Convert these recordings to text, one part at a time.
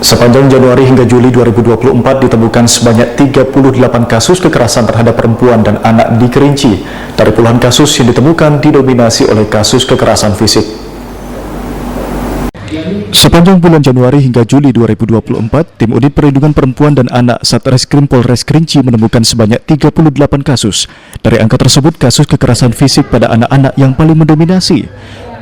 Sepanjang Januari hingga Juli 2024 ditemukan sebanyak 38 kasus kekerasan terhadap perempuan dan anak di Kerinci. Dari puluhan kasus yang ditemukan didominasi oleh kasus kekerasan fisik. Sepanjang bulan Januari hingga Juli 2024, Tim Unit Perlindungan Perempuan dan Anak Satreskrim Polres Kerinci menemukan sebanyak 38 kasus. Dari angka tersebut, kasus kekerasan fisik pada anak-anak yang paling mendominasi.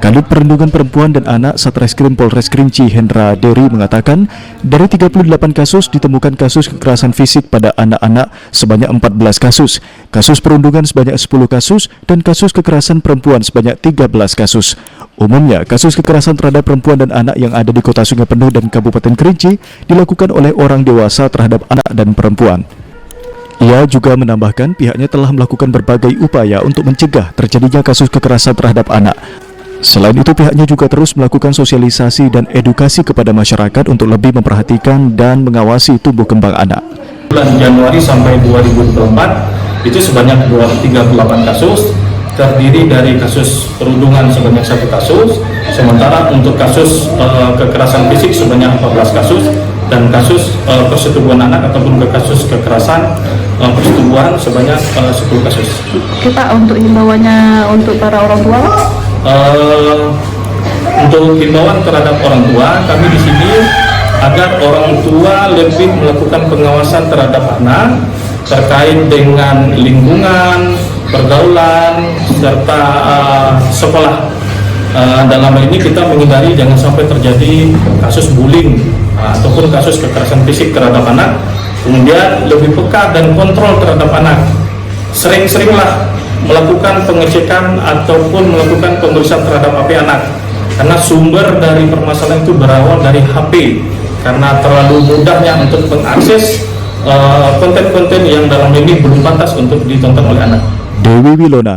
Kanit Perlindungan Perempuan dan Anak Satreskrim Polres Kerinci Hendra Dery mengatakan, dari 38 kasus ditemukan kasus kekerasan fisik pada anak-anak sebanyak 14 kasus, kasus perundungan sebanyak 10 kasus, dan kasus kekerasan perempuan sebanyak 13 kasus. Umumnya, kasus kekerasan terhadap perempuan dan anak yang ada di Kota Sungai Penuh dan Kabupaten Kerinci dilakukan oleh orang dewasa terhadap anak dan perempuan. Ia juga menambahkan pihaknya telah melakukan berbagai upaya untuk mencegah terjadinya kasus kekerasan terhadap anak. Selain itu, pihaknya juga terus melakukan sosialisasi dan edukasi kepada masyarakat untuk lebih memperhatikan dan mengawasi tumbuh kembang anak. Bulan Januari sampai 2024 itu sebanyak 38 kasus, terdiri dari kasus perundungan sebanyak 1 kasus, sementara untuk kasus kekerasan fisik sebanyak 14 kasus, dan kasus persetubuhan anak ataupun kasus kekerasan persetubuhan sebanyak 10 kasus. Kita untuk himbauannya untuk para orang tua. Untuk himbauan terhadap orang tua, kami di sini agar orang tua lebih melakukan pengawasan terhadap anak terkait dengan lingkungan, pergaulan, serta sekolah. Dalam hal ini kita menghindari jangan sampai terjadi kasus bullying ataupun kasus kekerasan fisik terhadap anak. Kemudian lebih peka dan kontrol terhadap anak. Sering-seringlah melakukan pengecekan ataupun melakukan pemeriksaan terhadap HP anak, karena sumber dari permasalahan itu berawal dari HP, karena terlalu mudahnya untuk mengakses konten-konten yang dalam ini belum pantas untuk ditonton oleh anak. Dewi Wilona,